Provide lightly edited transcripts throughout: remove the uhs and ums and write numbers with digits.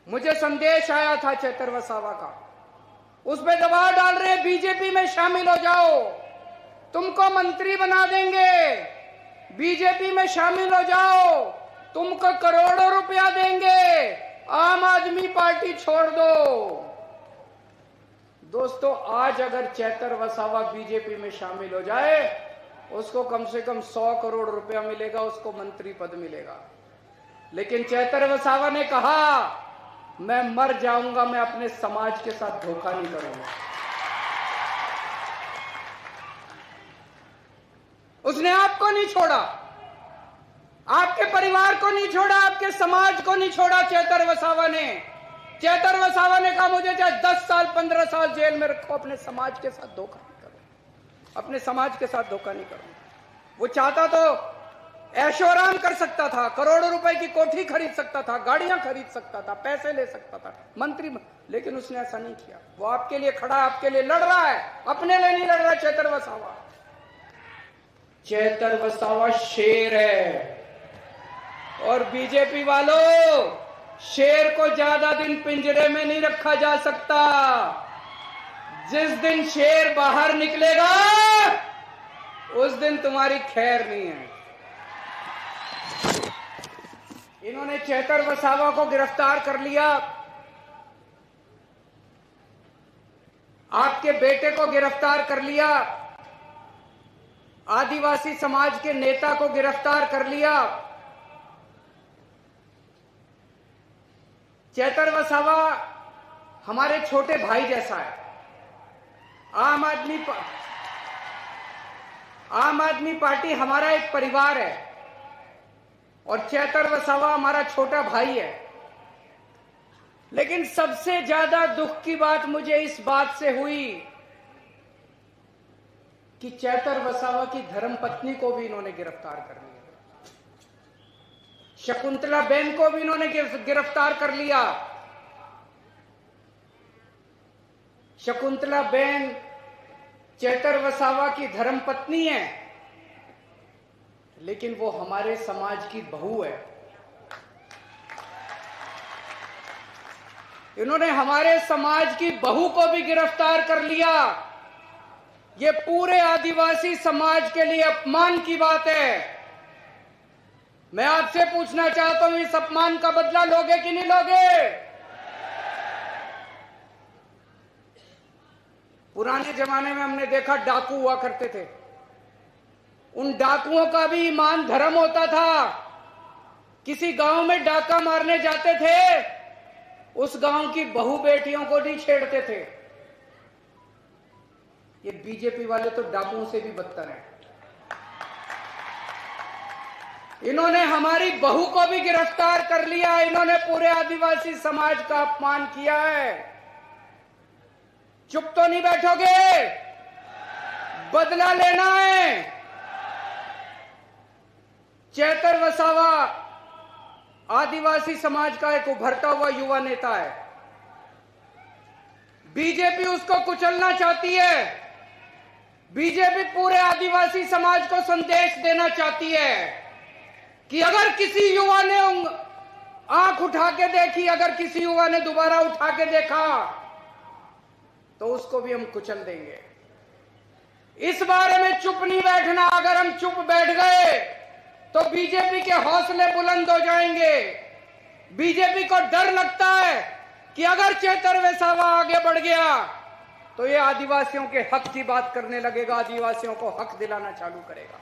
मुझे संदेश आया था चेतर वसावा का, उस पे दबाव डाल रहे बीजेपी में शामिल हो जाओ, तुमको मंत्री बना देंगे, बीजेपी में शामिल हो जाओ, तुमको करोड़ों रुपया देंगे, आम आदमी पार्टी छोड़ दो। दोस्तों, आज अगर चेतर वसावा बीजेपी में शामिल हो जाए, उसको कम से कम 100 करोड़ रुपया मिलेगा, उसको मंत्री पद मिलेगा। लेकिन चेतर वसावा ने कहा, मैं मर जाऊंगा, मैं अपने समाज के साथ धोखा नहीं करूंगा। उसने आपको नहीं छोड़ा, आपके परिवार को नहीं छोड़ा, आपके समाज को नहीं छोड़ा। चेतर वसावा ने कहा, मुझे चाहे 10 साल 15 साल जेल में रखो, अपने समाज के साथ धोखा नहीं करूं, अपने समाज के साथ धोखा नहीं करूं। वो चाहता तो ऐशोआराम कर सकता था, करोड़ों रुपए की कोठी खरीद सकता था, गाड़ियां खरीद सकता था, पैसे ले सकता था, मंत्री, लेकिन उसने ऐसा नहीं किया। वो आपके लिए खड़ा, आपके लिए लड़ रहा है, अपने लिए नहीं लड़ रहा। चेतर वसावा शेर है। और बीजेपी वालों, शेर को ज्यादा दिन पिंजरे में नहीं रखा जा सकता। जिस दिन शेर बाहर निकलेगा, उस दिन तुम्हारी खैर नहीं है। इन्होंने चेतर वसावा को गिरफ्तार कर लिया, आपके बेटे को गिरफ्तार कर लिया, आदिवासी समाज के नेता को गिरफ्तार कर लिया। चेतर वसावा हमारे छोटे भाई जैसा है। आम आदमी पार्टी हमारा एक परिवार है और चेतर वसावा हमारा छोटा भाई है। लेकिन सबसे ज्यादा दुख की बात मुझे इस बात से हुई कि चेतर वसावा की धर्मपत्नी को भी इन्होंने गिरफ्तार कर लिया, शकुंतला बेन को भी इन्होंने गिरफ्तार कर लिया। शकुंतला बेन चेतर वसावा की धर्मपत्नी है, लेकिन वो हमारे समाज की बहू है। इन्होंने हमारे समाज की बहू को भी गिरफ्तार कर लिया। ये पूरे आदिवासी समाज के लिए अपमान की बात है। मैं आपसे पूछना चाहता हूं, इस अपमान का बदला लोगे कि नहीं लोगे? पुराने जमाने में हमने देखा डाकू हुआ करते थे, उन डाकुओं का भी ईमान धर्म होता था। किसी गांव में डाका मारने जाते थे, उस गांव की बहू बेटियों को नहीं छेड़ते थे। ये बीजेपी वाले तो डाकुओं से भी बदतर हैं। इन्होंने हमारी बहू को भी गिरफ्तार कर लिया। इन्होंने पूरे आदिवासी समाज का अपमान किया है। चुप तो नहीं बैठोगे, बदला लेना है। चेतर वसावा आदिवासी समाज का एक उभरता हुआ युवा नेता है। बीजेपी उसको कुचलना चाहती है। बीजेपी पूरे आदिवासी समाज को संदेश देना चाहती है कि अगर किसी युवा ने आंख उठा के देखी, अगर किसी युवा ने दोबारा उठा के देखा, तो उसको भी हम कुचल देंगे। इस बारे में चुप नहीं बैठना। अगर हम चुप बैठ गए तो बीजेपी के हौसले बुलंद हो जाएंगे। बीजेपी को डर लगता है कि अगर चेतर वसावा आगे बढ़ गया तो ये आदिवासियों के हक की बात करने लगेगा, आदिवासियों को हक दिलाना चालू करेगा।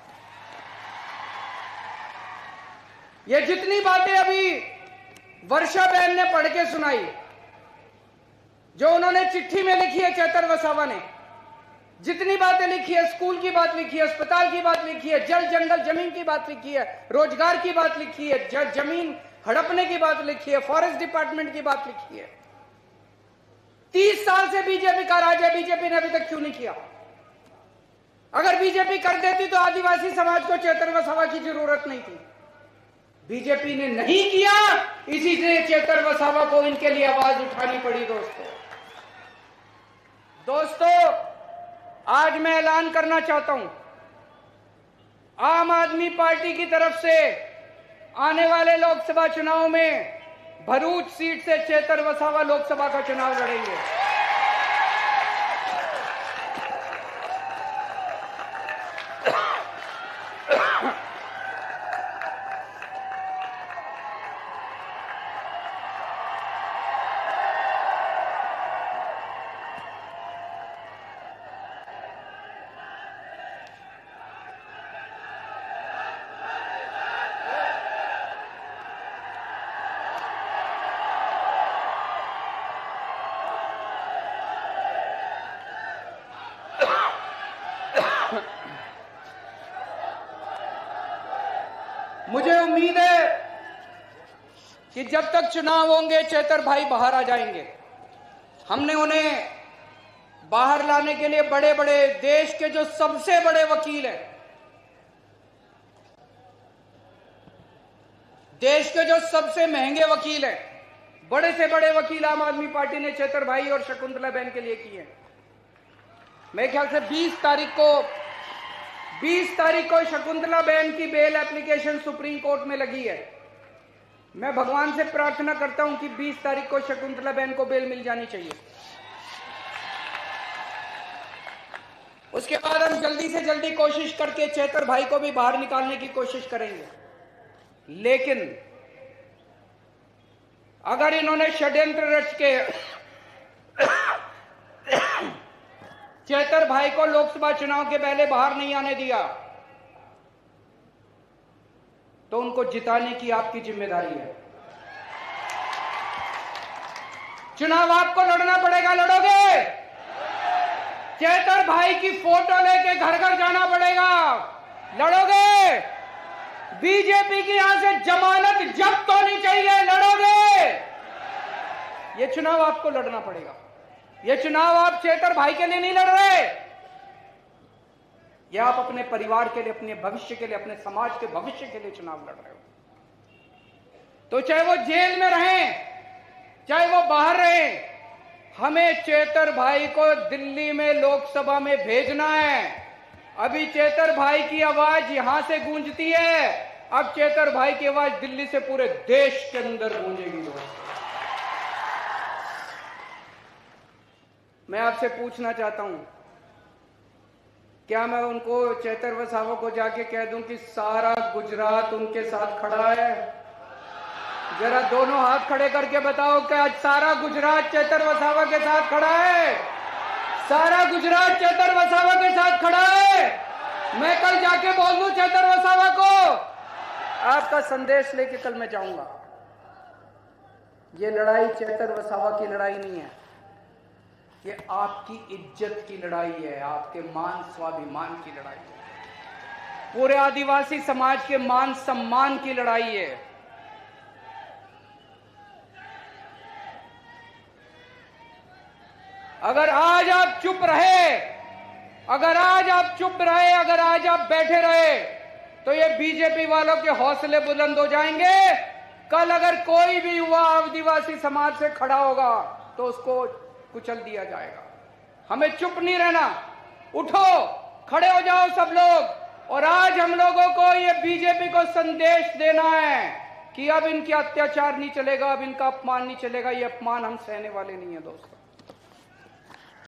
ये जितनी बातें अभी वर्षा बहन ने पढ़ के सुनाई, जो उन्होंने चिट्ठी में लिखी है, चेतर वसावा ने जितनी बातें लिखी है, स्कूल की बात लिखी है, अस्पताल की बात लिखी है, जल जंगल जमीन की बात लिखी है, रोजगार की बात लिखी है, जमीन हड़पने की बात लिखी है, फॉरेस्ट डिपार्टमेंट की बात लिखी है। 30 साल से बीजेपी का राज है, बीजेपी ने अभी तक क्यों नहीं किया? अगर बीजेपी कर देती तो आदिवासी समाज को चेतर वसावा की जरूरत नहीं थी। बीजेपी ने नहीं किया, इसीलिए चेतर वसावा को इनके लिए आवाज उठानी पड़ी। दोस्तों, आज मैं ऐलान करना चाहता हूं, आम आदमी पार्टी की तरफ से आने वाले लोकसभा चुनाव में भरूच सीट से चेतर वसावा लोकसभा का चुनाव लड़ेंगे। मुझे उम्मीद है कि जब तक चुनाव होंगे चेतर भाई बाहर आ जाएंगे। हमने उन्हें बाहर लाने के लिए बड़े बड़े देश के जो सबसे बड़े वकील हैं, देश के जो सबसे महंगे वकील हैं, बड़े से बड़े वकील आम आदमी पार्टी ने चेतर भाई और शकुंतला बहन के लिए किए हैं। मेरे ख्याल से 20 तारीख को शकुंतला बहन की बेल एप्लीकेशन सुप्रीम कोर्ट में लगी है। मैं भगवान से प्रार्थना करता हूं कि 20 तारीख को शकुंतला बहन को बेल मिल जानी चाहिए। उसके बाद हम जल्दी से जल्दी कोशिश करके चेतर भाई को भी बाहर निकालने की कोशिश करेंगे। लेकिन अगर इन्होंने षड्यंत्र रच के चेतर भाई को लोकसभा चुनाव के पहले बाहर नहीं आने दिया तो उनको जिताने की आपकी जिम्मेदारी है। चुनाव आपको लड़ना पड़ेगा, लड़ोगे? चेतर भाई की फोटो लेके घर घर जाना पड़ेगा, लड़ोगे? बीजेपी की यहां से जमानत जब्त होनी चाहिए, लड़ोगे? ये चुनाव आपको लड़ना पड़ेगा। ये चुनाव आप चेतर भाई के लिए नहीं लड़ रहे, ये आप अपने परिवार के लिए, अपने भविष्य के लिए, अपने समाज के भविष्य के लिए चुनाव लड़ रहे हो। तो चाहे वो जेल में रहें, चाहे वो बाहर रहें, हमें चेतर भाई को दिल्ली में लोकसभा में भेजना है। अभी चेतर भाई की आवाज यहां से गूंजती है, अब चेतर भाई की आवाज दिल्ली से पूरे देश के अंदर गूंजेगी। मैं आपसे पूछना चाहता हूं, क्या मैं उनको चेतर वसावा को जाके कह दूं कि सारा गुजरात उनके साथ खड़ा है? जरा दोनों हाथ खड़े करके बताओ कि आज सारा गुजरात चेतर वसावा के साथ खड़ा है? सारा गुजरात चेतर वसावा के साथ खड़ा है? मैं कल जाके बोल दूं चेतर वसावा को, आपका संदेश लेके कल मैं जाऊंगा। ये लड़ाई चेतर वसावा की लड़ाई नहीं है, ये आपकी इज्जत की लड़ाई है, आपके मान स्वाभिमान की लड़ाई है, पूरे आदिवासी समाज के मान सम्मान की लड़ाई है। अगर आज आप चुप रहे, अगर आज आप बैठे रहे, तो ये बीजेपी वालों के हौसले बुलंद हो जाएंगे। कल अगर कोई भी युवा आदिवासी समाज से खड़ा होगा तो उसको कुचल दिया जाएगा। हमें चुप नहीं रहना, उठो, खड़े हो जाओ सब लोग। और आज हम लोगों को ये बीजेपी को संदेश देना है कि अब इनके अत्याचार नहीं चलेगा, अब इनका अपमान नहीं चलेगा। ये अपमान हम सहने वाले नहीं है दोस्तों।